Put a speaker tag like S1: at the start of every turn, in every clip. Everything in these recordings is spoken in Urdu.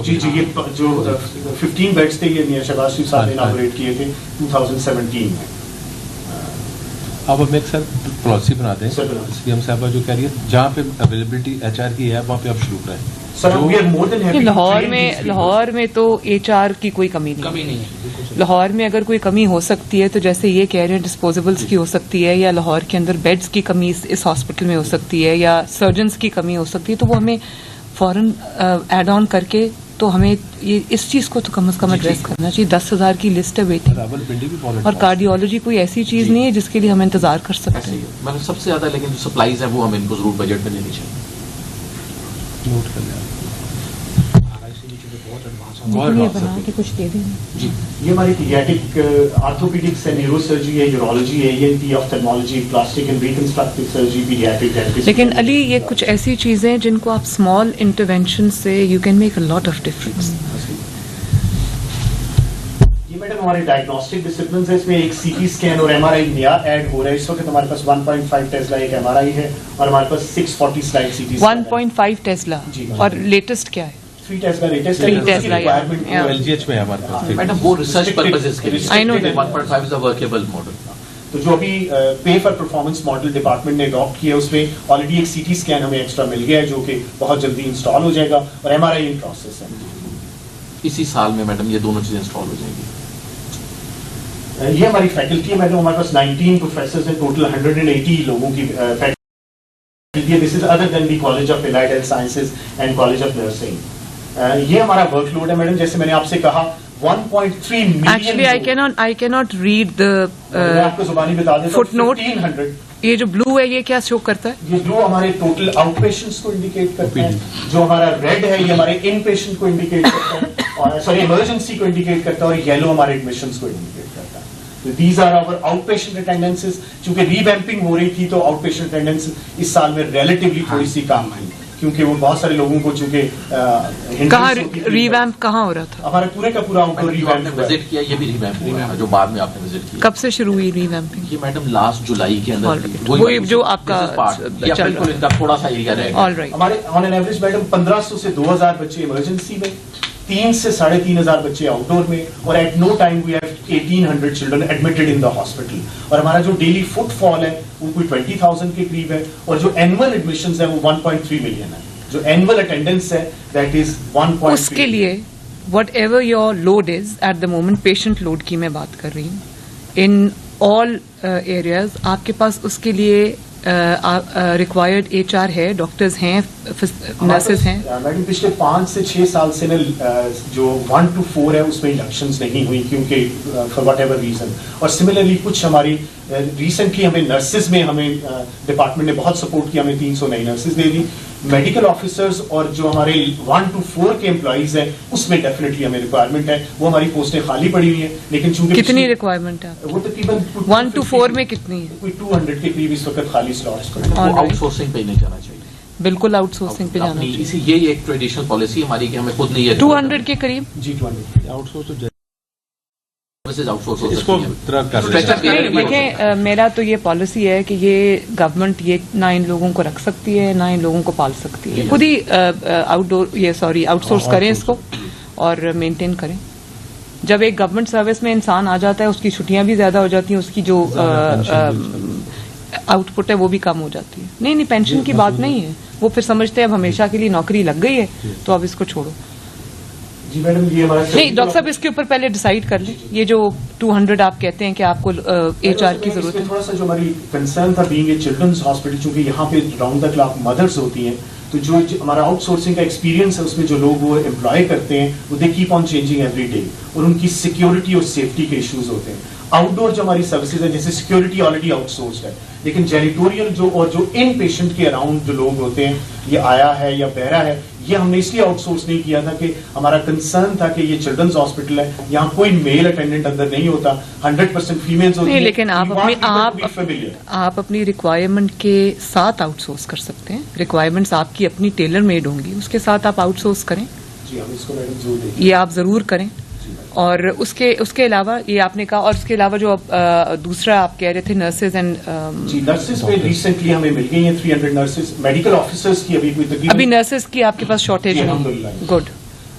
S1: جی جی یہ جو 15 بیڈس تھے یہ میاں شہباز شریف صاحب نے اناگوریٹ کیے تھے 2017 میں.
S2: آپ اب ایک سر پالیسی بنا دیں سی ایم صاحبہ جو کہہ رہی ہے جہاں پہ اویلیبلٹی ایچ آر کی ہے وہاں پہ آپ شروع کریں.
S3: لاہور میں تو ایچ آر کی کوئی کمی نہیں ہے. لاہور میں اگر کوئی کمی ہو سکتی ہے تو جیسے یہ کہہ رہے ہیں ڈسپوزیبلس کی ہو سکتی ہے, یا لاہور کے اندر بیڈز کی کمی اس ہاسپٹل میں ہو سکتی ہے, یا سرجنس کی کمی ہو سکتی ہے, تو وہ ہمیں فوراً ایڈ آن کر کے تو ہمیں یہ اس چیز کو تو کم از کم ایڈریس کرنا چاہیے. 10,000 کی لسٹ ہے ویٹنگ, اور کارڈیولوجی کوئی ایسی چیز نہیں ہے جس کے لیے ہم انتظار کر سکتے ہیں.
S4: مطلب سب سے زیادہ لیکن جو سپلائیز ہیں وہ ہمیں ان کو ضرور بجٹ میں لینی چاہیے.
S2: نوٹ کر لیں
S3: بنا کے کچھ دے دیں.
S1: جی یہ ہماری پیڈیاٹک آرتھوپیڈکس ہے, نیورو سرجری ہے, یورولوجی ہے, ENT ophthalmology, plastic and reconstructive surgery, pediatric dentist.
S3: لیکن علی یہ کچھ ایسی چیزیں جن کو آپ اسمال انٹرونشن سے you can make a lot of difference.
S1: یہ میڈم ہمارے ڈائگنوسٹک ڈسپلنز ہے, اس میں ایک سی ٹی اسکین اور MRI نیا ایڈ ہو رہا ہے. اس وقت ہمارے پاس 1.5 ٹیسلا ایک MRI ہے اور ہمارے پاس 640 سلائڈ سی ٹی
S3: 1.5 ٹیسلا. اور لیٹسٹ کیا ہے؟
S1: 3 ٹیسلا لیٹسٹ ہے.
S2: LGH میں ہمارے پاس
S4: میڈم وہ ریسرچ پرپزز کے لیے 1.5 از اے ورکیبل ماڈل.
S1: تو جو ابھی pay for performance model department نے اڈاپٹ کیا ہے اس میں آلریڈی ایک سی ٹی اسکین ہمیں ایکسٹرا مل گیا ہے جو کہ بہت جلدی انسٹال ہو جائے گا, اور MRI ان پروسیس ہے. اسی
S4: سال میں میڈم یہ دونوں چیزیں انسٹال ہو جائیں گی.
S1: یہ ہماری فیکلٹی ہے میڈم, ہمارے پاس 19 پروفیسرز ہیں, ٹوٹل 180 لوگوں کی فیکلٹی ہے. This is other than the college of allied health sciences and college of nursing. یہ ہمارا ورک لوڈ ہے میڈم, جیسے میں نے آپ سے کہا 1.3 ملین.
S3: ایکچولی آئی کی ناٹ ریڈ دا
S1: آپ کو زبانی بتا دیتا
S3: فٹ نوٹ.
S1: 1500.
S3: یہ جو بلو ہے یہ کیا شو کرتا ہے؟
S1: یہ بلو ہمارے ٹوٹل آؤٹ پیشنٹس کو انڈیکیٹ کرتا ہے. جو ہمارا ریڈ ہے یہ ہمارے ان پیشنٹ کو انڈیکیٹ کرتا ہے, اور سوری ایمرجنسی کو انڈیکیٹ کرتا ہے, اور یلو ہمارے ایڈمیشنس کو انڈیکیٹ کرتا ہے. These are our outpatient attendances. چونکہ ری ویمپنگ ہو رہی تھی تو آؤٹ پیشنٹ اٹینڈنس اس سال میں ریلیٹیولی تھوڑی سی کم آئی, کیونکہ وہ بہت سارے لوگوں کو چونکہ
S3: کہاں ری ویمپ کہاں ہو رہا تھا؟
S1: ہمارا پورے کا پورا آؤٹ ڈور ری ویمپ
S4: وزٹ کیا. یہ بھی ری ویمپ جو بعد میں آپ نے وزٹ کیا.
S3: کب سے شروع ہوئی ری ویمپنگ؟
S4: یہ میڈم لاسٹ جولائی کے اندر,
S3: وہ جو آپ کا
S4: تھوڑا سا ایریا رہے گا.
S1: ہمارے آن این ایوریج میڈم 1500 سے 2000 بچے ایمرجنسی میں, 3 سے 3500 بچے آؤٹ ڈور میں, اور at no time we have 1800 children admitted in the hospital. اور ہمارا جو ڈیلی فٹ فال ہے وہ کوئی 20,000 کے قریب ہے, اور جو اینول ایڈمیشنز ہیں وہ 1.3 ملین ہے. جو اینول اٹینڈنس ہے دیٹ از 1.3.
S3: اس کے لیے whatever your load is at the moment, patient load کی میں بات کر رہی ہوں, ان آل ایریاز آپ کے پاس اس کے لیے ریکوائرڈ ایچ آر ہے, ڈاکٹرز ہیں, نرسز ہیں.
S1: میڈم پچھلے 5 سے 6 سال سے جو 1 to 4 ہے اس میں انڈکشنز نہیں ہوئی, کیونکہ فار واٹ ایور ریزن. اور سملرلی کچھ ہماری ریسنٹلی ہمیں نرسز میں ہمیں ڈپارٹمنٹ نے بہت سپورٹ کیا, ہمیں 300 نئی نرسز دے دی. میڈیکل آفیسرز اور جو ہمارے 1 to 4 کے امپلائیز ہیں اس میں ڈیفینیٹلی ہمیں ریکوائرمنٹ ہے. وہ ہماری پوسٹیں خالی پڑی ہوئی ہیں, لیکن چونکہ
S3: کتنی ریکوائرمنٹ ہے
S1: وہ تقریباً
S3: 1 to 4 میں کتنی ہے؟
S1: کوئی 200 کے قریب اس وقت خالی سلاٹس پڑے.
S4: آؤٹ سورسنگ پہ نہیں جانا چاہیے,
S3: بالکل آؤٹ سورسنگ پہ جانا چاہیے.
S4: یہ ایک ٹریڈیشنل پالیسی ہماری کہ ہمیں خود نہیں ہے
S3: 200 کے قریب.
S1: جی 200
S2: آؤٹ سورس.
S3: دیکھیں میرا تو یہ پالیسی ہے کہ یہ گورنمنٹ یہ نہ ان لوگوں کو رکھ سکتی ہے نہ ان لوگوں کو پال سکتی ہے. خود ہی آؤٹ سورس کریں اس کو اور مینٹین کریں. جب ایک گورنمنٹ سروس میں انسان آ جاتا ہے اس کی چھٹیاں بھی زیادہ ہو جاتی ہیں, اس کی جو آؤٹ پٹ ہے وہ بھی کم ہو جاتی ہے. نہیں پینشن کی بات نہیں ہے, وہ پھر سمجھتے ہیں اب ہمیشہ کے لیے نوکری لگ گئی ہے تو اب اس کو چھوڑو.
S1: جی میڈم یہ ہمارا
S3: نہیں ڈاکٹر صاحب اس کے اوپر پہلے ڈیسائیڈ کر لیں. یہ جو 200 آپ کہتے ہیں کہ آپ کو ایچ آر کی ضرورت ہے,
S1: تھوڑا سا جو ہماری کنسرن تھا بینگ اے چلڈرنز ہاسپٹل, چونکہ یہاں پہ راؤنڈ دا کلاک مدرس ہوتی ہیں, تو جو ہمارا آؤٹ سورسنگ کا ایکسپیرینس ہے اس میں جو لوگ وہ امپلائی کرتے ہیں وہ they keep on changing every day, اور ان کی سیکیورٹی اور سیفٹی کے ایشوز ہوتے ہیں. آؤٹ ڈور جو ہماری سروسز ہیں جیسے سیکیورٹی آلریڈی آؤٹ سورسڈ ہے, لیکن جینیٹوریل جو ان پیشنٹ کے اراؤنڈ جو لوگ ہوتے ہیں, یہ آیا ہے یا بہرا ہے, یہ ہم نے اس لیے آؤٹ سورس نہیں کیا تھا کہ ہمارا کنسرن تھا کہ یہ چلڈرنز ہاسپٹل ہے, یہاں کوئی میل اٹینڈنٹ اندر نہیں ہوتا, 100% فیمیلز ہوتی ہیں.
S3: لیکن آپ اپنی ریکوائرمنٹ کے ساتھ آؤٹ سورس کر سکتے ہیں. ریکوائرمنٹس آپ کی اپنی ٹیلر میڈ ہوں گی, اس کے ساتھ آپ آؤٹ سورس کریں.
S1: جی ہم اس کو میڈم ضرور دیں,
S3: یہ آپ ضرور کریں. اور اس کے علاوہ یہ آپ نے کہا, اور اس کے علاوہ جو دوسرا آپ کہہ رہے تھے نرسز اینڈ
S1: جی نرسز میں ریسنٹلی ہمیں مل گئی ہیں 300 نرسز. میڈیکل آفیسرز کی ابھی کوئی تقریباً
S3: ابھی نرسز کی آپ کے پاس شارٹیج ہے. Good.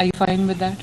S3: Are you fine with that?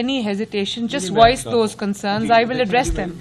S3: any hesitation, just voice those concerns. I will address them.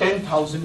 S1: 10,000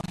S5: 1,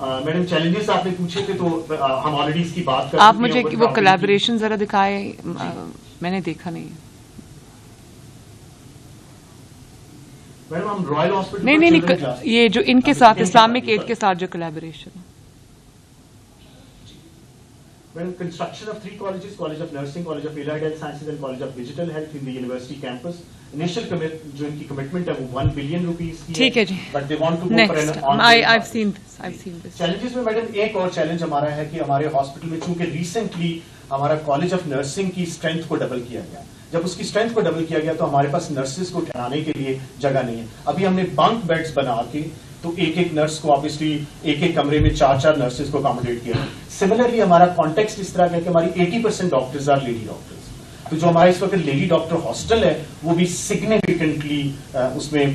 S1: madam challenges آپ نے پوچھے تھے تو ہم آلریڈی اس کی بات کر
S3: آپ مجھے وہ کولیبوریشن ذرا دکھائے، میں نے دیکھا نہیں ہے.
S1: میڈم ہم رائل ہاسپٹل
S3: نہیں یہ جو ان کے ساتھ اسلامک ایڈ کے ساتھ جو کولیبوریشن ہے.
S1: Well, construction of 3 colleges, College of Nursing, College of Allied Health Sciences and College of Digital Health in the university campus. Initial جو ان کی commitment ہے وہ 1 billion rupees کی ہے.
S3: ٹھیک ہے جی.
S1: But they want to go for an on.
S3: I've seen this.
S1: Challenges میں میڈم ایک اور چیلنج ہمارا ہے کہ ہمارے ہاسپٹل میں چونکہ ریسنٹلی ہمارا کالج آف نرسنگ کی اسٹرینتھ کو ڈبل کیا گیا. جب اس کی اسٹرینتھ کو ڈبل کیا گیا تو ہمارے پاس نرسز کو ٹھہرانے کے لیے جگہ نہیں ہے. ابھی ہم نے بنک بیڈز بنا کے تو ایک نرس کو آبویسلی ایک کمرے میں 4 نرسز کو اکاموڈیٹ کیا. سملرلی ہمارا کانٹیکسٹ اس طرح کا ہے کہ ہماری 80% ڈاکٹرز آر لیڈی ڈاکٹرز. تو جو ہمارا اس وقت لیڈی ڈاکٹر ہاسٹل ہے وہ بھی سگنیفیکنٹلی اس میں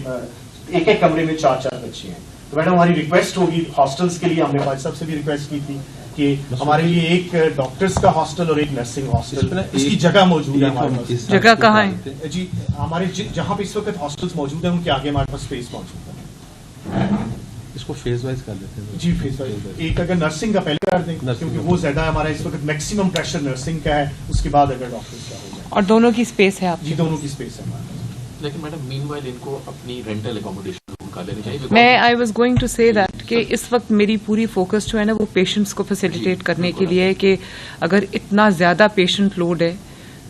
S1: ایک کمرے میں 4 بچے ہیں. تو میڈم ہماری ریکویسٹ ہوگی ہاسٹلس کے لیے، ہم نے فاضل صاحب سے بھی ریکویسٹ کی تھی کہ ہمارے لیے ایک ڈاکٹرز کا ہاسٹل اور ایک نرسنگ ہاسٹل، اس کی جگہ موجود ہے ہمارے پاس.
S3: جگہ کہاں ہے
S1: جی؟ ہمارے جہاں پہ اس وقت ہاسٹلس موجود ہیں ان کے آگے ہمارے پاس اسپیس موجود ہے.
S2: اس کو فیز وائز کر لیتے ہیں.
S1: جی فیز وائز. ایک اگر نرسنگ کا پہلے کر دیں کیونکہ وہ زیادہ ہمارا اس وقت میکسیمم پریشر نرسنگ کا ہے، اس کے بعد اگر ڈاکٹرز کا ہو جائے.
S3: اور دونوں کی اسپیس ہے آپ
S1: جی دونوں کی اسپیس ہے ہمارے پاس.
S4: لیکن میڈم مین وائل ان کو اپنی رینٹل اکوموڈیشن کا لینی چاہیے.
S3: میں آئی واز گوئنگ ٹو سے دیٹ کہ اس وقت میری پوری فوکس جو ہے نا وہ پیشنٹس کو فیسیلیٹیٹ کرنے کے لیے ہے کہ اگر اتنا زیادہ پیشنٹ لوڈ ہے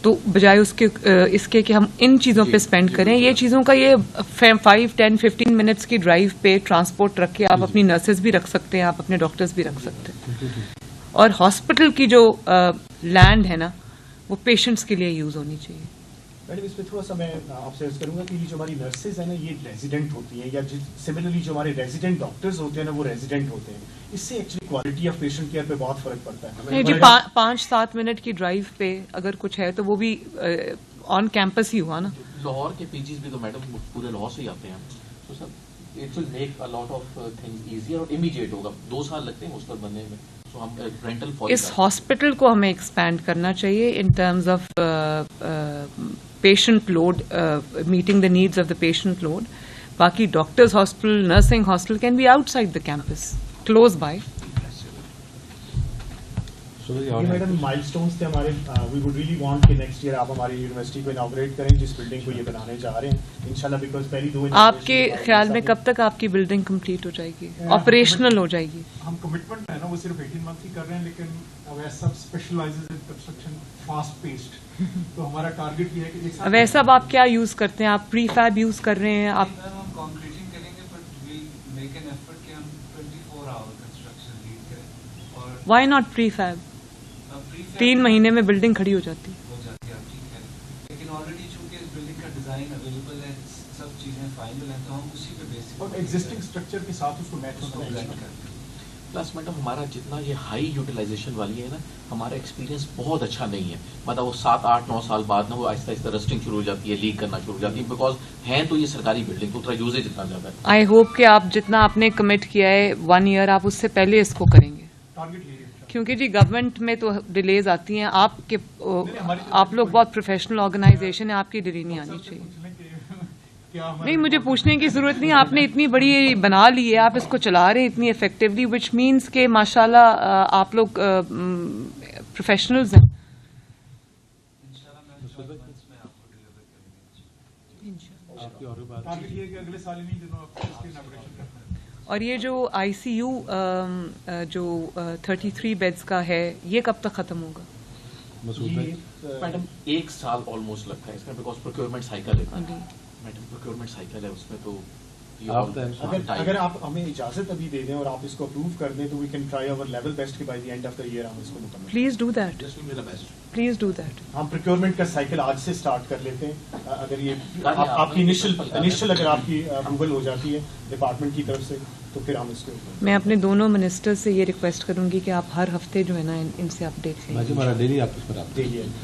S3: تو بجائے اس کے کہ ہم ان چیزوں پہ اسپینڈ کریں، یہ چیزوں کا یہ 5, 10, 15 منٹس کی ڈرائیو پہ ٹرانسپورٹ رکھ کے آپ اپنی نرسز بھی رکھ سکتے ہیں، آپ اپنے ڈاکٹرز بھی رکھ سکتے ہیں. اور ہاسپٹل کی جو لینڈ ہے نا وہ پیشنٹس کے لیے یوز ہونی چاہیے.
S1: میڈم اس پہ تھوڑا سا میں آپ سے عرض کروں گا کہ یہ جو ہماری نرسز ہیں نا یہ ریزیڈنٹ ہوتی ہیں، یا سملرلی جو ہمارے ریزیڈنٹ ڈاکٹرز ہوتے ہیں نا وہ ریزیڈنٹ ہوتے ہیں. اس سے actually quality of patient care پہ بہت فرق پڑتا ہے.
S3: نہیں جی 5-7 منٹ کی ڈرائیو پہ اگر کچھ ہے تو وہ بھی آن کیمپس ہی ہوا نا.
S4: لاہور کے پی جیز بھی تو میڈم پورے لاہور سے ہی آتے ہیں. تو sir it will make a lot of things easier اور امیڈیٹ ہوگا. 2 سال لگتے ہیں اس پر بننے میں. تو ہم رینٹل
S3: اس ہاسپٹل کو ہمیں ایکسپینڈ کرنا چاہیے in terms of patient load, meeting the needs of the patient load. باقی doctors hospital, nursing hospital can be outside the campus close by.
S1: Madam milestones تھے ہمارے. وی وڈ ریلی وانٹ کہ نیکسٹ ایئر آپ ہماری یونیورسٹی کو اناگوریٹ کریں جس بلڈنگ کو یہ بنانے جا رہے ہیں انشاءاللہ. بیکاز پہلی 2
S3: آپ کے خیال میں کب تک آپ کی بلڈنگ کمپلیٹ ہو جائے گی، آپریشنل ہو جائے گی؟
S5: ہم کمٹمنٹ ہے نا وہ صرف 18 منتھ ہی کر رہے ہیں، لیکن اویس سب اسپیشلائزز ان کنسٹرکشن فاسٹ پیسڈ. تو ہمارا ٹارگیٹ یہ ہے کہ
S3: اویس صاحب آپ کیا یوز کرتے ہیں؟ آپ پری فیب یوز کر رہے ہیں؟ آپ
S6: کانکریٹنگ کریں گے but we'll make an effort کہ ہم 24 آور کنسٹرکشن لیڈ کریں. اور
S3: وائی ناٹ پری فیب؟ 3 مہینے میں بلڈنگ کھڑی ہو جاتی
S6: ہے. لیکن آلریڈی چونکہ اس بلڈنگ کا ڈیزائن اویلیبل ہے، سب چیزیں فائنل ہیں، تو ہم اسی پہ بیس
S5: اور ایگزسٹنگ اسٹرکچر کے ساتھ اس کو میچ کرتے ہیں.
S4: پلس میڈم ہمارا جتنا یہ ہائی یوٹیلائزیشن والی ہے نا ہمارا ایکسپیرینس بہت اچھا نہیں ہے. مطلب وہ 7, 8, 9 سال بعد نا وہ آہستہ آہستہ رسٹنگ شروع ہو جاتی ہے، لیک کرنا شروع ہو جاتی ہے. بیکاز ہیں تو یہ سرکاری بلڈنگ تو اتنا یوزیج اتنا زیادہ ہے.
S3: آئی ہوپ کہ آپ جتنا آپ نے کمٹ کیا ہے 1 ایئر آپ اس سے پہلے اس کو کریں گے.
S5: ٹارگیٹ یہ ہے
S3: کیونکہ جی گورنمنٹ میں تو ڈیلیز آتی ہیں. آپ لوگ بہت پروفیشنل آرگنائزیشن ہے، آپ کی ڈیلی نہیں آنی چاہیے. نہیں مجھے پوچھنے کی ضرورت نہیں، آپ نے اتنی بڑی بنا لی ہے، آپ اس کو چلا رہے ہیں اتنی افیکٹولی، وچ مینس کہ ماشاءاللہ آپ لوگ پروفیشنلز ہیں.
S5: ٹارگیٹ یہ ہے کہ اگلے سال انہی دنوں آپ اس کی اناگوریشن کرتے ہیں.
S3: اور یہ جو آئی سی یو جو 33 بیڈز کا ہے یہ کب تک ختم ہوگا؟
S4: میڈم 1 سال آلموسٹ لگتا ہے اس میں، بیکاز پروکیورمنٹ سائیکل ہے. میڈم پروکیورمنٹ سائیکل ہے اس میں. تو
S1: اگر آپ ہمیں اجازت ابھی دے دیں اور آپ اس کو اپروو کر دیں تو we can try our level best کہ by the end of the year ہم اس کو مکمل.
S3: Please do that, please do that.
S1: ہم پروکیورمنٹ کا سائیکل آج سے سٹارٹ کر لیتے ہیں. اگر یہ آپ کی انیشل اگر آپ کی اپروول ہو جاتی ہے ڈپارٹمنٹ کی طرف سے تو پھر ہم اس کو.
S3: میں اپنے دونوں منسٹر سے یہ ریکویسٹ کروں گی کہ آپ ہر ہفتے جو ہے نا ان سے اپڈیٹ لیں.
S2: ہمارا ڈیلی آپ پر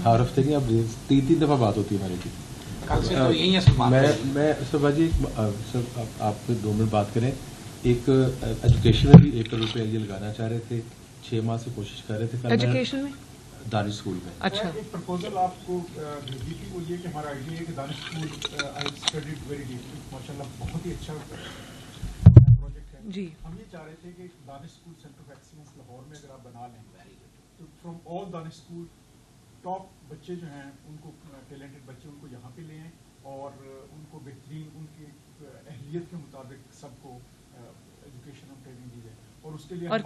S2: ہر ہفتے نہیں، اب 3 دفعہ بات ہوتی ہے ہماری کی. میں سر جی سر آپ 2 منٹ بات کریں. ایک ایجوکیشن میں بھی 1 کروڑ روپے یہ لگانا چاہ رہے تھے، 6 ماہ سے کوشش کر رہے تھے.
S3: ایجوکیشن میں
S2: دانش اسکول میں
S3: اچھا
S5: ایک پرپوزل آپ کو بھیجی تھی، وہ یہ کہ ہمارا آئیڈیا ہے کہ Danish school I studied very deeply, ماشاء اللہ بہت ہی اچھا پروجیکٹ ہے.
S3: جی
S5: ہم یہ چاہ رہے تھے کہ Danish school center of excellence Lahore میں اگر آپ بنا لیں تو from all Danish school top بچے جو ہیں ان کو ٹیلنٹڈ بچے ان کو یہاں پہ لیں اور ان کو بہترین ان کی اہلیت کے مطابق سب کو ایجوکیشن اور ٹریننگ دی جائے. اور اس کے لیے
S3: اور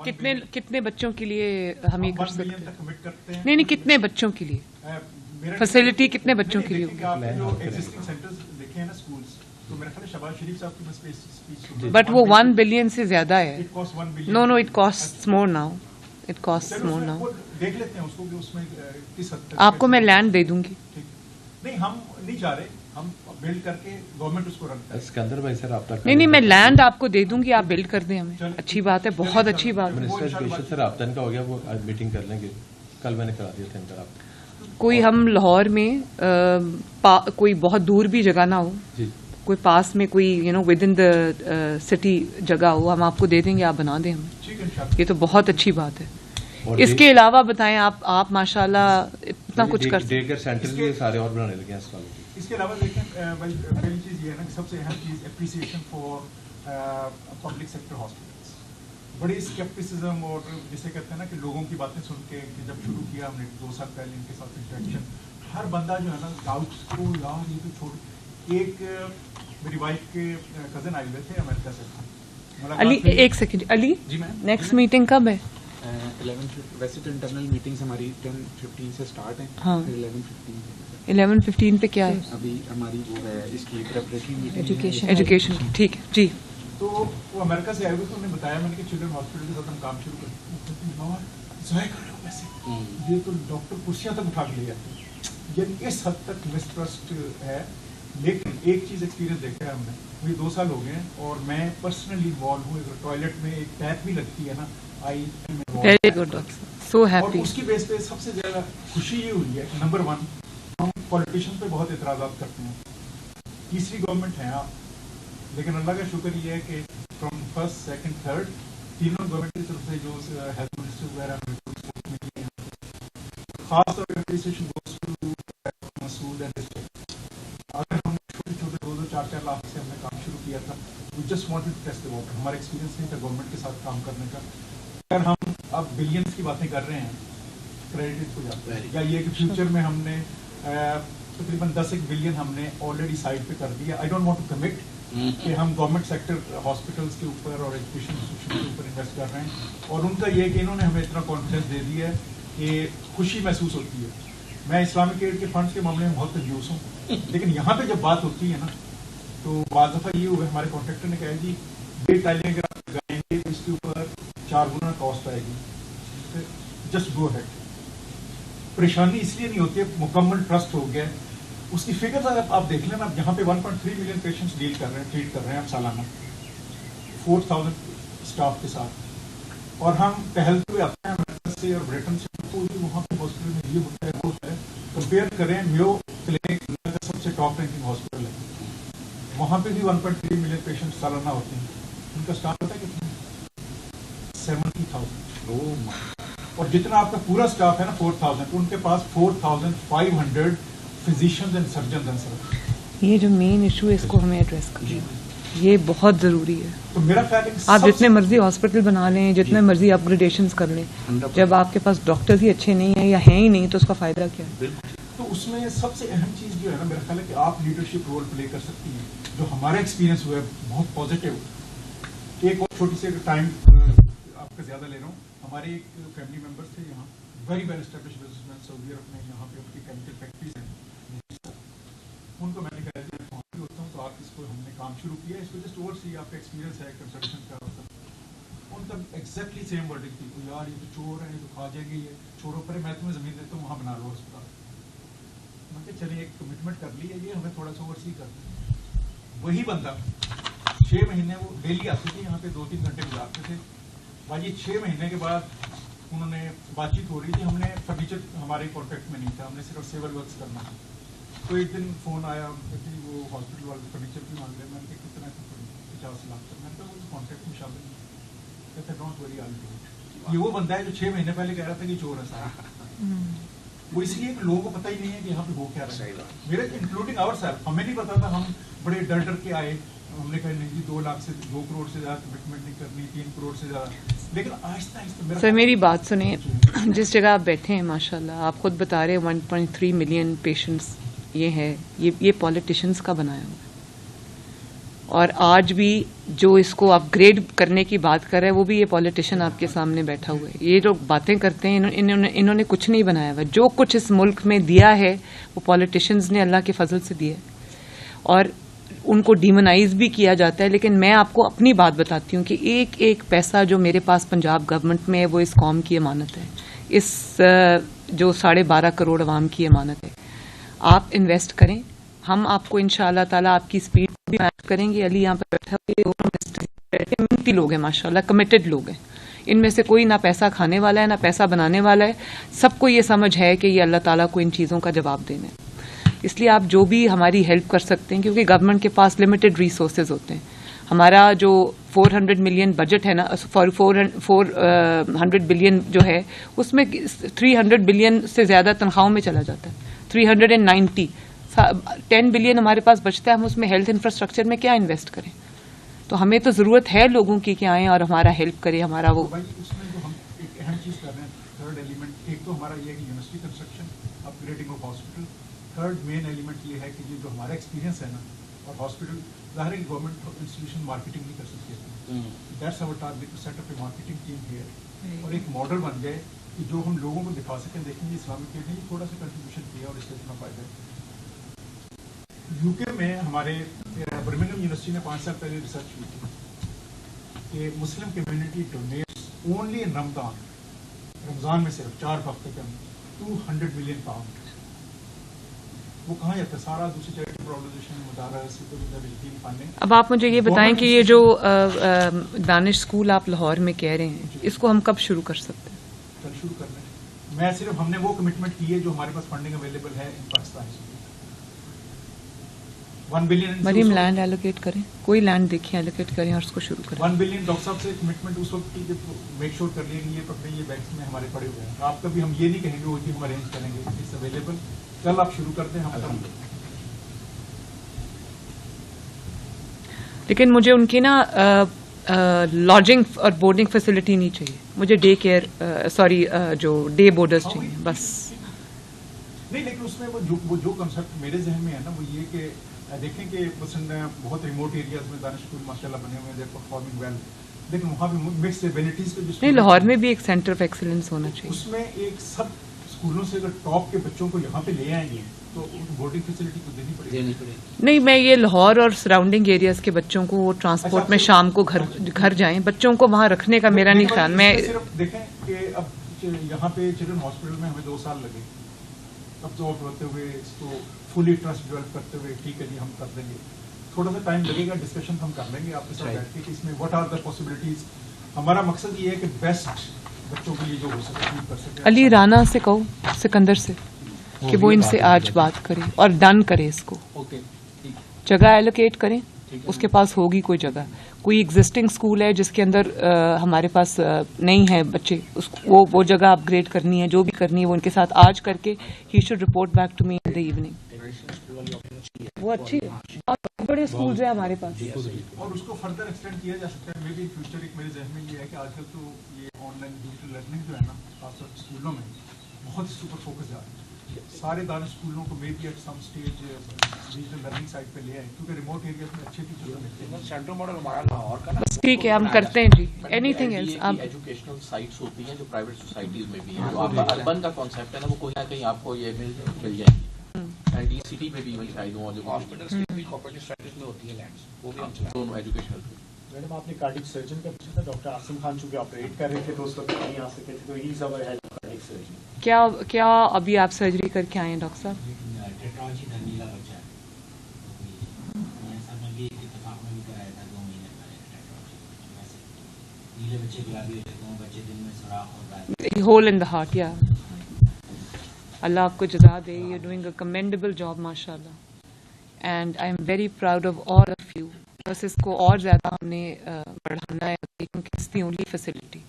S3: کتنے بچوں کے لیے ہم یہ کر سکتے ہیں؟
S5: تک کمٹ کرتے ہیں.
S3: نہیں کتنے بچوں کے لیے فیسلٹی کتنے بچوں کے لیے؟
S5: آپ جو ایگزسٹنگ سینٹرز دیکھے ہیں نا اسکولس تو میرا خیال ہے شہباز شریف صاحب کی میں اسپیچ
S3: بٹ وہ 1 بلین سے زیادہ ہے. No it cost more now. It cost more now.
S5: دیکھ لیتے ہیں اس کو کہ اس میں کس حد تک.
S3: آپ کو میں لینڈ دے دوں گی.
S5: نہیں ہم نہیں چاہ رہے, ہم بلڈ کر کے گورنمنٹ اس کو رن کرے.
S2: اسکندر بھائی سر آپ
S3: نہیں میں لینڈ آپ کو دے دوں گی, آپ بلڈ کر دیں ہمیں. اچھی بات ہے, بہت اچھی بات ہے.
S2: منسٹر ایجوکیشن سے رابطہ ان کا ہو گیا, وہ آج میٹنگ کر لیں گے. کل میں نے کرا دیا تھا ان کا رابطہ.
S3: کوئی ہم لاہور میں کوئی بہت دور بھی جگہ نہ ہو, کوئی پاس میں کوئی ود ان دا سٹی جگہ ہو, ہم آپ کو دے دیں گے, آپ بنا دیں ہمیں. یہ تو بہت اچھی بات ہے. اس کے علاوہ بتائیں آپ ماشاءاللہ اتنا کچھ کر
S2: ڈے کیئر سینٹر بھی سارے اور بنانے لگے ہیں اس والوں کے.
S5: اس کے علاوہ دیکھیں پہلی چیز یہ ہے نا کہ سب سے اہم چیز appreciation for public sector hospitals. بڑی اسکیپٹسزم اور جسے کہتے ہیں نا کہ لوگوں کی باتیں سن کے کہ جب شروع کیا ہم نے 2 سال پہلے ان کے ساتھ انٹریکشن, ہر بندہ جو ہے نا ڈاؤٹس کو یار یہ تو چھوڑ. ایک میری وائف کے کزن آئے ہوئے تھے امریکہ سے.
S3: علی ایک سیکنڈ, علی نیکسٹ میٹنگ کب ہے؟
S7: 11 ویسے تو انٹرنل میٹنگز ہماری 10:15 سے سٹارٹ ہیں.
S3: ہاں
S7: 11:15
S3: پہ کیا ہے؟
S7: ابھی ہماری وہ ہے اس کی پریپریٹری میٹنگ
S3: ایجوکیشن. ٹھیک ہے جی.
S5: تو وہ امریکہ سے آئے ہوئے تو انہوں نے بتایا, میں نے کہ چلڈرن ہاسپٹل کے ساتھ ہم کام شروع کرتے ضائع کر رہے ہو پیسے, یہ تو ڈاکٹر کرسیاں تک اٹھا کے لے جاتے ہیں. یعنی اس حد تک مسٹرسٹ ہے. لیکن ایک چیز ایکسپیرینس دیکھا ہے ہم نے, مجھے 2 سال ہو گئے ہیں اور میں پرسنلی انوالو ہوں. اگر ٹوائلٹ میں ایک ٹیپ بھی لگتی ہے نا,
S3: ویری گڈ, سو ہیپی.
S5: اور اس کی بیس پہ سب سے زیادہ خوشی یہ ہوئی ہے کہ نمبر 1 ہم پولیٹیشین پہ بہت اعتراضات کرتے ہیں, تیسری گورنمنٹ ہے آپ, لیکن اللہ کا شکر یہ ہے کہ فرام فرسٹ سیکنڈ تھرڈ تینوں گورنمنٹ کی طرف سے جو ہیلتھ منسٹر وغیرہ ملی ہیں, خاص طور پہ appreciation goes to Masood and district. اگر ہم چھوٹے چھوٹے 2-4 لاکھ سے ہم نے کام شروع کیا تھا, we just wanted to test the water. ہمارا ایکسپیرینس نہیں تھا گورنمنٹ کے ساتھ کام کرنے کا. اگر ہم اب بلینس کی باتیں کر رہے ہیں, کریڈٹ ہو جاتا ہے. یا یہ کہ فیوچر میں ہم نے تقریباً 10 بلین ہم نے آلریڈی سائڈ پہ کر دیا. I don't want to commit کہ ہم گورنمنٹ سیکٹر ہاسپٹلس کے اوپر اور ایجوکیشن انسٹیٹیوشن کے اوپر انویسٹ کر رہے ہیں, اور ان کا یہ کہ انہوں نے ہمیں اتنا کانفیڈینس دے دیا ہے کہ خوشی محسوس ہوتی ہے. میں اسلامک ایڈ کے فنڈس کے معاملے میں بہت کنفیوز ہوں, لیکن یہاں پہ جب بات ہوتی ہے نا تو بعض دفعہ یہ ہوا, ہمارے کانٹریکٹر نے کہا جی یہ ٹائلیں اگر آپ لگائیں گے تو اس کے اوپر 4 گنا کاسٹ آئے گی, جسٹ گو ہیڈ. پریشانی اس لیے نہیں ہوتی ہے, مکمل ٹرسٹ ہو گیا. اس کی فگر اگر آپ دیکھ لیں نا, یہاں پہ 1.3 ملین پیشنٹس ڈیل کر رہے ہیں, ٹریٹ کر رہے ہیں ہم سالانہ 4000 اسٹاف کے ساتھ, اور ہم پہلتے ہوئے آتے ہیں امریکہ سے اور بریٹن سے. تو وہاں پہ ہاسپٹل میں یہ ہوتا ہے وہ ہے, کمپیئر کریں میو کلینک کا سب سے ٹاپ رینکنگ ہاسپٹل ہے, وہاں پہ بھی 1.3 ملین پیشنٹ سالانہ ہوتے ہیں. ان کا اسٹاف ہوتا ہے کتنا, 70,000. اور جتنا آپ کا پورا اسٹاف ہے نا 4,000, ان کے پاس 4,500 فزیشینز اینڈ سرجنز ہیں سر.
S3: یہ جو مین ایشو ہے اس کو ہمیں ایڈریس کرنا ہے, یہ بہت ضروری ہے.
S5: تو میرا خیال ہے
S3: آپ جتنے مرضی ہاسپٹل بنا لیں, جتنے مرضی اپ گریڈیشنز کر لیں, جب آپ کے پاس ڈاکٹرز ہی اچھے نہیں ہیں یا ہیں ہی نہیں تو اس کا فائدہ کیا ہے؟
S5: تو اس میں سب سے اہم چیز جو ہے نا میرا خیال ہے کہ آپ لیڈرشپ رول پلے کر سکتی ہیں, جو ہمارا ایکسپیرینس ہوا ہے بہت پازیٹیو. ایک اور چھوٹی سی ٹائم آپ کا زیادہ لے رہا ہوں, ہمارے ایک فیملی ممبرس تھے یہاں, very well establish business man, سعودی عرب میں یہاں پہ ان کی کیمیکل فیکٹریز ہیں. ان کو میں نے کہا کہ وہاں بھی ہوتا ہوں تو آپ اس کو ہم نے کام شروع کیا, اس کو جسٹ اوور سی آپ کا ایکسپیرینس ہے کنسٹرکشن کا. ان کا ایگزیکٹلی سیم ورڈنگ تھی, یار یہ تو چور ہے, یہ تو کھا جائیں گے, یہ چھوڑو پرے, میں تمہیں زمین دیتا ہوں وہاں بنا لو ہسپتال. میں کہ چلیے ایک کمٹمنٹ کر لی ہے, یہ ہمیں تھوڑا سا اوور سی کر دیں. وہی بندہ 6 مہینے وہ ڈیلی آتے تھے یہاں پہ, 2-3 گھنٹے گزارتے تھے. باقی 6 مہینے کے بعد انہوں نے بات چیت ہو رہی تھی, ہم نے فرنیچر ہمارے کانٹیکٹ میں نہیں تھا, ہم نے صرف سیول ورکس کرنا تھا. تو ایک دن فون آیا کہ وہ ہاسپٹل والے فرنیچر بھی مانگ رہے ہیں. میں نے کہا کتنا 50 لاکھ. میں نے کہا وہ کانٹیکٹ میں شامل نہیں. کہتے don't worry all do it. یہ وہ بندہ ہے جو 6 مہینے پہلے کہہ رہا تھا کہ چور ہے سارا. وہ اس لیے کہ لوگوں کو پتہ ہی نہیں ہے کہ یہاں پہ ہو کیا رہا ہے, میرے انکلوڈنگ آور سیلف. ہمیں نہیں پتا تھا, ہم بڑے ڈر ڈر کے آئے ہم نے کہا نہیں جی 2 لاکھ سے 2 کروڑ سے زیادہ کمٹمنٹ نہیں کرنی, 3 کروڑ سے زیادہ, لیکن آہستہ آہستہ
S3: سر میری بات سنیں, جس جگہ آپ بیٹھے ہیں ماشاءاللہ آپ خود بتا رہے ہیں 1.3 ملین پیشنٹس یہ ہے, یہ پالیٹیشینس کا بنایا ہوا ہے, اور آج بھی جو اس کو اپ گریڈ کرنے کی بات کر رہا ہے وہ بھی یہ پالیٹیشین آپ کے سامنے بیٹھا ہوا ہے. یہ جو باتیں کرتے ہیں انہوں نے کچھ نہیں بنایا ہوا, جو کچھ اس ملک میں دیا ہے وہ پالیٹیشینز نے اللہ کے فضل سے دیا ہے, اور ان کو ڈیمونائز بھی کیا جاتا ہے. لیکن میں آپ کو اپنی بات بتاتی ہوں کہ ایک ایک پیسہ جو میرے پاس پنجاب گورنمنٹ میں ہے وہ اس قوم کی امانت ہے, اس جو 12.5 کروڑ عوام کی امانت ہے. آپ انویسٹ کریں, ہم آپ کو انشاءاللہ تعالیٰ آپ کی اسپیڈ بھی میچ کریں گے. علی یہاں پہ بیٹھا ہوئے محنتی لوگ ہیں ماشاءاللہ, کمیٹڈ لوگ ہیں, ان میں سے کوئی نہ پیسہ کھانے والا ہے نہ پیسہ بنانے والا ہے. سب کو یہ سمجھ ہے کہ یہ اللہ تعالیٰ کو ان چیزوں کا جواب دینا ہے. اس لیے آپ جو بھی ہماری ہیلپ کر سکتے ہیں, کیونکہ گورنمنٹ کے پاس لمیٹڈ ریسورسز ہوتے ہیں. ہمارا جو 400 ملین بجٹ ہے نا, 400 بلین جو ہے, اس میں 300 بلین سے زیادہ تنخواہوں میں چلا جاتا ہے. 390 10 بلین ہمارے پاس بچتا ہے, ہم اس میں ہیلتھ انفراسٹرکچر میں کیا انویسٹ کریں؟ تو ہمیں تو ضرورت ہے لوگوں کی کہ آئیں اور ہمارا ہیلپ کریں. ہمارا وہ
S5: اس میں جو ہم ایک اہم چیز کر رہے ہیں, تھرڈ ایلیمنٹ, ایک تو ہمارا یہ ہے کہ university construction, upgrading of hospital. Third main element یہ ہے کہ یہ جو ہمارا ایکسپیرینس ہے نا, اور ہاسپٹل ظاہر ہے گورنمنٹ انسٹیٹیوشن مارکیٹنگ نہیں کر سکتی, that's our target to set up a marketing team here, اور ایک ماڈل بن جائے کہ جو ہم لوگوں کو دکھا سکیں, دیکھیں گے اسلامک نے تھوڑا سا کنٹریبیوشن کیا اور اس سے اتنا فائدہ ہے. یو کے میں ہمارے برمنگھم یونیورسٹی نے 5 سال پہلے ریسرچ کی تھی کہ مسلم کمیونٹی ڈونیٹس اونلی ان رمضان میں صرف 4 ہفتے کے اندر 200 ملین پاؤنڈ. وہ کہاں جاتا ہے سارا؟ دوسری چیریٹی آرگنائزیشن, مدارس, یتیم خانے.
S3: اب آپ مجھے یہ بتائیں کہ یہ جو دانش اسکول آپ لاہور میں کہہ رہے ہیں, اس کو ہم کب شروع کر سکتے ہیں؟
S5: کل شروع کرنا ہے. میں صرف ہم نے وہ کمٹمنٹ کی ہے جو ہمارے پاس فنڈنگ اویلیبل ہے ان پاکستان. 1 بلین
S3: مریم لینڈ ایلوکیٹ کریں, کوئی لینڈ دیکھیں ایلوکیٹ کریں اور اس کو شروع کریں.
S5: 1 بلین ڈاکٹر صاحب سے کمٹمنٹ اس وقت کی جب میک شور کر لیں گے یہ پکڑے, یہ بینکس میں ہمارے پڑے ہوئے ہیں. آپ کبھی ہم یہ نہیں کہیں گے وہ کہ ہم ارینج کریں گے, اٹس اویلیبل. کل آپ شروع کرتے ہیں, ہم کریں گے.
S3: لیکن مجھے ان کی نا لاڈجنگ اور بورڈنگ فیسلٹی نہیں چاہیے, مجھے ڈے کیئر جو ڈے بورڈرز چاہیے بس.
S5: نہیں, لیکن اس میں وہ جو کنسپٹ میرے ذہن میں ہے نا, وہ یہ کہ دیکھیں کہ مثلاً بہت ریموٹ ایریاز میں دانش اسکول ماشاءاللہ بنے ہوئے ہیں, دے آر پرفارمنگ ویل, لیکن وہاں پہ مکس ایبلٹیز کے جو
S3: نہیں, لاہور میں بھی ایک سینٹر آف ایکسیلنس ہونا چاہیے.
S5: اس میں ایک سب اسکولوں سے اگر ٹاپ کے بچوں کو یہاں پہ لے آئیں گے تو بورڈنگ فیسلٹی کو دینی پڑے گی.
S3: نہیں, میں یہ لاہور اور سراؤنڈنگ ایریاز کے بچوں کو وہ ٹرانسپورٹ میں شام کو گھر جائیں, بچوں کو وہاں رکھنے کا میرا نہیں خیال. میں
S5: صرف دیکھیں کہ اب یہاں پہ چلڈرن ہاسپٹل میں ہمیں 2 سال لگے ابزارو ہوتے ہوئے, اس کو فلی ٹرسٹ ڈیولپ کرتے ہوئے. ٹھیک ہے جی, ہم کر دیں گے, تھوڑا سا ٹائم لگے گا, ڈسکشن ہم کر لیں گے آپ کے ساتھ بیٹھ کے کہ اس میں واٹ آر دا پاسبلٹیز. ہمارا مقصد یہ ہے کہ بیسٹ بچوں کے لیے جو ہو سکے کر سکے.
S3: علی رانا سے کہو, سکندر سے, کہ وہ ان سے آج بات کرے اور ڈن کرے اس کو. جگہ ایلوکیٹ کریں, اس کے پاس ہوگی کوئی جگہ, کوئی ایگزسٹنگ اسکول ہے جس کے اندر ہمارے پاس نہیں ہے بچے, وہ جگہ اپ گریڈ کرنی ہے, جو بھی کرنی ہے وہ ان کے ساتھ آج کر کے ہی should report back to me in the evening. وہ اچھی بڑے اسکولز ہیں ہمارے پاس,
S5: اور اس کو فردر ایکسٹینڈ کیا جا سکتا ہے. Maybe in future. ایک میرے ذہن میں یہ ہے کہ آج کل تو یہ آن لائن ڈیجیٹل لرننگ جو ہے نا, خاص طور پر اسکولوں میں بہت اس پر فوکس جا رہا ہے. سارے دانش اسکولوں کو maybe at some stage digital learning site پہ لے آئے, کیونکہ ریموٹ ایریاز میں اچھے ٹیچر ملتے ہیں.
S6: سینٹر ماڈل ہمارا لاہور کا نا,
S3: بس ٹھیک ہے, ہم کرتے ہیں جی. Anything else
S4: educational sites ہوتی ہیں جو پرائیویٹ سوسائٹیز میں بھی ہیں, جو آپ کا اربن کا کانسیپٹ ہے نا, وہ کہیں نہ کہیں آپ کو یہ مل جائیں گی. اینڈ ڈی سٹی میں بھی ایون شاید ہوں, جو
S6: ہاسپٹلس کی بھی کوآپریٹو اسٹریٹجیز میں ہوتی ہے لینڈس, وہ بھی ہم چلاتے
S4: دونوں ایجوکیشنل.
S1: میڈم آپ نے کارڈک سرجن کا پوچھا تھا, ڈاکٹر عاصم خان چونکہ آپریٹ کر رہے تھے تو اس وقت نہیں آ سکے تھے, تو ہی سب ہے کارڈک سرجن.
S3: کیا ابھی آپ سرجری کر کے آئے ہیں ڈاکٹر صاحب؟
S8: ٹیٹرالوجی دھرمی کا بچہ ہے, میں بھی ایک اتفاق میں بھی کرایا تھا 2 مہینے پہلے. ویسے نیلے بچے گلابی ہوتے ہیں, بچے دن میں سوراخ ہوتا ہے,
S3: ہول ان دا ہارٹ. یا اللہ آپ کو جزا دے, you are doing a commendable job ماشاء اللہ, and I am very proud of all of you. بس اس کو اور زیادہ ہم نے بڑھانا ہے, کیونکہ اٹس دی اونلی فیسلٹی,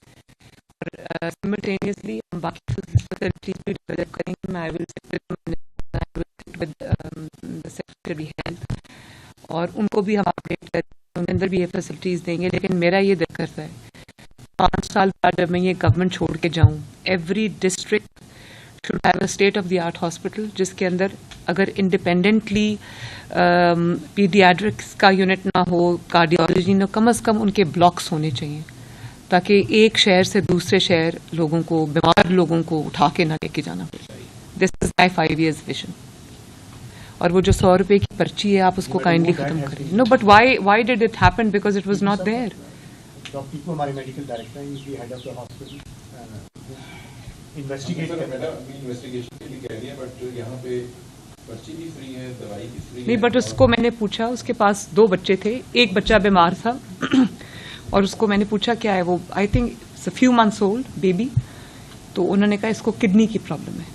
S3: اور سملٹینیسلی ہم باقی فیسلٹیز بھی ڈیولپ کریں گے. میں آئی ول سٹ ود سیکریٹری ہیلتھ, اور ان کو بھی ہم اپڈیٹ کریں گے, ان کے اندر بھی یہ فیسلٹیز دیں گے. لیکن میرا یہ دل کرتا ہے 5 سال بعد جب میں یہ گورنمنٹ چھوڑ کے جاؤں, every district should have a state of the art hospital, جس کے اندر اگر انڈیپینڈنٹلی پیڈیاٹرکس کا یونٹ نہ ہو, کارڈیالوجی نہ, کم از کم ان کے بلاکس ہونے چاہیے, تاکہ ایک شہر سے دوسرے شہر لوگوں کو, بیمار لوگوں کو اٹھا کے نہ لے کے جانا پڑے. دس از مائی 5 years ویژن. اور وہ جو 100 روپے کی پرچی ہے, آپ اس کو کائنڈلی ختم کریں. No but why did it happen? Because it was not there.
S1: Doctor کو ہمارے میڈیکل ڈائریکٹر ہیں, head of the hospital, investigation کے لیے کہہ رہی ہیں, بٹ یہاں پہ پرچی بھی فری ہے, دوائی بھی فری ہے.
S3: نہیں, بٹ اس کو میں نے پوچھا, اس کے پاس 2 بچے تھے, ایک بچہ بیمار تھا اور اس کو میں نے پوچھا کیا ہے, وہ I think few months old baby, تو انہوں نے کہا اس کو کڈنی کی پرابلم ہے.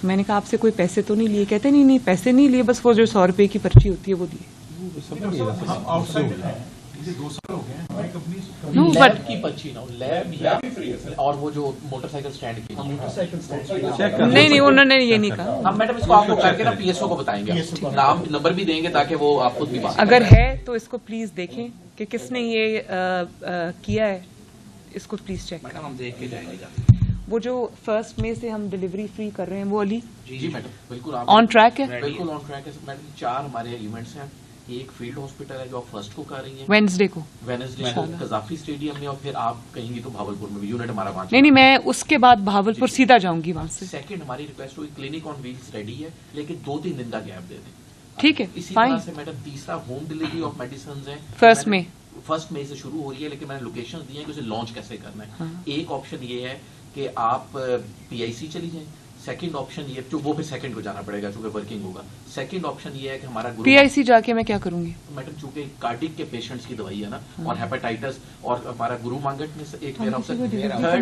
S3: تو میں نے کہا آپ سے کوئی پیسے تو نہیں لیے؟ کہتے نہیں پیسے نہیں لیے, بس وہ جو 100 روپے کی پرچی ہوتی ہے وہ دیے.
S4: No, but کی پرچی نہ لیب یا اور وہ جو موٹر سائیکل اسٹینڈ کی
S3: نہیں, انہوں نے یہ نہیں کہا.
S4: ہم میڈم اس کو آپ کو کر کے نا پی ایس او کو بتائیں گے, نام نمبر بھی دیں گے تاکہ وہ آپ خود بھی بات
S3: اگر ہے تو اس کو پلیز دیکھیں کہ کس نے یہ کیا ہے, اس کو پلیز چیک کریں.
S4: ہم دیکھ کے جائیں گے.
S3: وہ جو 1 مئی سے ہم ڈلیوری فری کر رہے ہیں وہ علی
S4: جی میڈم بالکل
S3: آن ٹریک ہے.
S4: بالکل آن ٹریک ہے میڈم. 4 ہمارے ایونٹس ہیں. ایک فیلڈ ہاسپٹل ہے جو آپ 1 کو کر رہی ہیں,
S3: وینسڈے کو
S4: قذافی اسٹیڈیم میں, اور پھر آپ کہیں گی تو بھاولپور میں بھی یونٹ ہمارا وہاں.
S3: نہیں, میں اس کے بعد بھاولپور سیدھا جاؤں گی وہاں سے.
S4: سیکنڈ ہماری ریکویسٹ ہوئی, کلینک آن ویلز ریڈی ہے, لیکن 2-3 دن کا گیپ دے دیں.
S3: ٹھیک ہے,
S4: اسی
S3: فائن.
S4: طرح سے میڈم تیسرا ہوم ڈلیوری آف میڈیسنز ہیں. 1 مئی سے شروع ہو رہی ہے, لیکن میں نے لوکیشن دی ہیں کہ اسے لانچ کیسے کرنا ہے. ایک آپشن یہ ہے کہ آپ PIC چلی جائیں. سیکنڈ آپشن یہ, جو وہ پھر سیکنڈ کو جانا پڑے گا چونکہ ورکنگ ہوگا. سیکنڈ آپشن یہ ہے کہ ہمارا
S3: PIC جا کے میں کیا کروں گی
S4: میڈم, چونکہ کارڈک کے پیشنٹس کی دوائی ہے نا, اور ہیپاٹائٹس, اور ہمارا گرو مانگٹ میں ایک میرا تھرڈ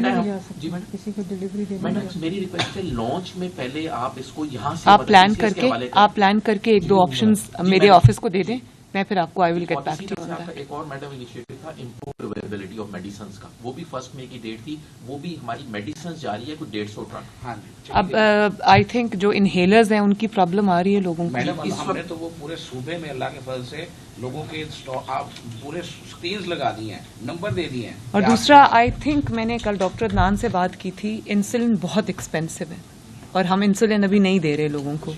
S4: ہے. جی
S3: کسی کو ڈلیوری
S4: میڈم میری ریکویسٹ ہے لانچ میں پہلے آپ اس کو یہاں سے
S3: آپ پلان کر کے 1-2 آپشنز میرے آفس کو دے دیں, میں پھر آپ کو I will get back to you.
S4: ایک اور میڈم انیشیٹو تھا امپروو اویلیبلٹی آف میڈیسنز کا, وہ بھی 1 مئی کی ڈیٹ تھی. وہ بھی ہماری میڈیسنز جاری ہے کوئی 150 ٹرک.
S3: اب آئی تھنک جو انہیلرز ہیں ان کی پرابلم آ رہی ہے لوگوں کو.
S9: میڈم ہم نے تو وہ پورے صوبے میں اللہ کے فضل سے لوگوں کے پورے اسکرینز لگا دی ہیں, نمبر دے دیے ہیں.
S3: اور دوسرا آئی تھنک میں نے کل ڈاکٹر عدنان سے بات کی تھی, انسولین بہت ایکسپینسو ہے اور ہم انسولین ابھی نہیں دے رہے لوگوں کو.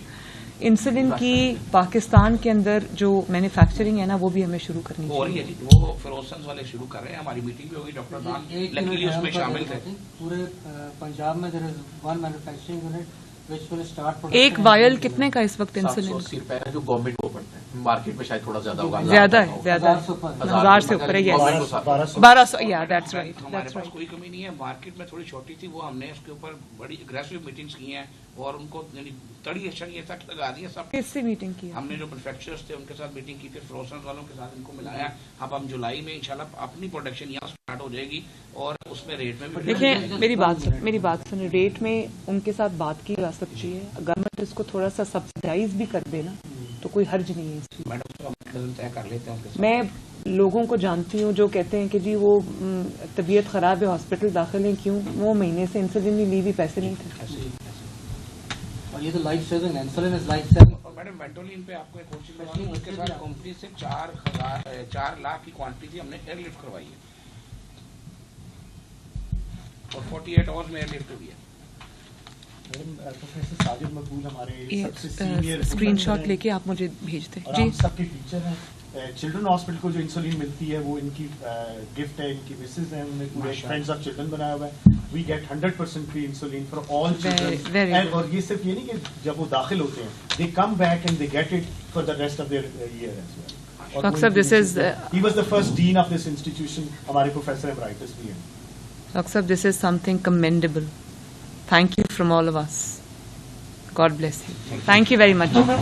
S3: انسولین کی پاکستان کے اندر جو مینوفیکچرنگ ہے نا, وہ بھی ہمیں شروع کرنی چاہیے.
S9: وہ فروسنس والے شروع کر رہے ہیں, ہماری میٹنگ بھی ہوگی, ڈاکٹر عدنان لکیلی اس میں شامل تھے.
S10: پورے پنجاب میں there is one manufacturing unit which will start production.
S3: ایک وائل کتنے کا اس وقت انسولین؟
S4: 780 روپے ہے جو گورنمنٹ کو پڑتا ہے. مارکیٹ میں شاید تھوڑا زیادہ ہوگا.
S3: زیادہ ہے, 1000 سے اوپر ہے. 1200. یا دیٹس رائٹ.
S9: ہمارے پاس کوئی کمی نہیں ہے. مارکیٹ میں تھوڑی چھوٹی تھی, وہ ہم نے اس کے اوپر بڑی اگریسو میٹنگز کی ہیں اور ان کو تڑی یہ تک لگا دیا. سب
S3: کس سے میٹنگ کی؟
S9: ہم نے جو مینوفیکچررز تھے ان کے ساتھ میٹنگ کی, پھر فروسنس والوں کے ساتھ ان کو ملایا. اب ہم جولائی میں انشاءاللہ اپنی پروڈکشن یہاں اسٹارٹ ہو جائے گی, اور اس میں ریٹ میں بھی
S3: دیکھیں میری بات سنیں, ریٹ میں ان کے ساتھ بات کی جا سکتی ہے. گورنمنٹ اس کو تھوڑا سا سبسڈائز بھی کر دے نا تو کوئی حرج نہیں ہے.
S9: میڈم طے کر لیتے ہیں.
S3: میں لوگوں کو جانتی ہوں جو کہتے ہیں کہ جی وہ طبیعت خراب ہے ہاسپٹل داخل ہیں, کیوں؟ وہ مہینے سے انسولین نہیں لی, بھی پیسے نہیں تھے.
S10: اور یہ تو life saving, insulin is life saving.
S9: اور میڈم وینٹولین پہ آپ کو ایک اور چیز بتاؤں, اس کے ساتھ کمپنی سے 4 لاکھ کی کوانٹٹی تھی, ہم نے ایئر لفٹ کروائی ہے اور 48 آورز میں ایئر لفٹ ہوئی ہے.
S1: پروفیسر ساجد مقبول ہمارے سب سے سینئر
S3: اسکرین شاٹ لے کے آپ مجھے بھیج دیں.
S1: جی, سب کے ٹیچر ہیں. چلڈرن ہاسپٹل کو جو انسولین ملتی ہے وہ ان کی گفٹ ہے, ان کی مسز ہیں, انہوں نے پورے فرینڈز آف چلڈرن بنایا ہوا ہے. We get 100% free insulin for all children. اور یہ صرف یہ نہیں کہ جب وہ داخل ہوتے ہیں, they come back and they get it for the rest of their year as well.
S3: Doctor صاحب this is,
S1: he was the first dean of this institution. ہمارے پروفیسر ایمرائٹس بھی ہیں.
S3: ڈاکٹر صاحب this is something commendable. Thank you from all of us. God bless you. Thank you very much.